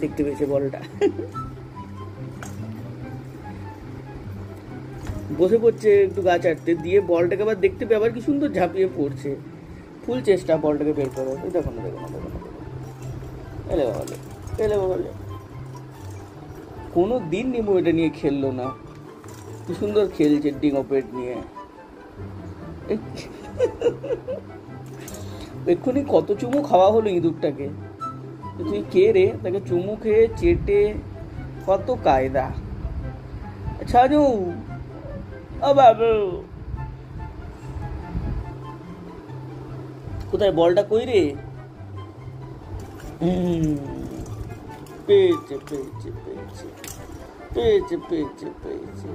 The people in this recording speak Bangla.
দেখতে পেয়েছে বলটা, বসে পড়ছে একটু গা চাটতে, দিয়ে বলটাকে আবার দেখতে পেয়ে আবার কি সুন্দর ঝাঁপিয়ে পড়ছে। ফুল চেষ্টা বলটাকে বের করো। দেখো না, দেখো না, দেখো না, এলে বাবালে, এলে বাবালে। কোনো দিন নিমো এটা নিয়ে খেললো না, কি সুন্দর খেলছে ডিঙোপেট নিয়ে। এক্ষুনি কত চুমু খাওয়া হলো ইঁদুরটাকে। তুই কে রে, তাকে চুমু খেয়ে চেটে কত কায়দা। ছাজু, ও বাবু, কোথায় বলটা, কই রে? পেয়েছে পেয়েছে পেয়েছে পেয়েছে পেয়েছে পেয়েছে।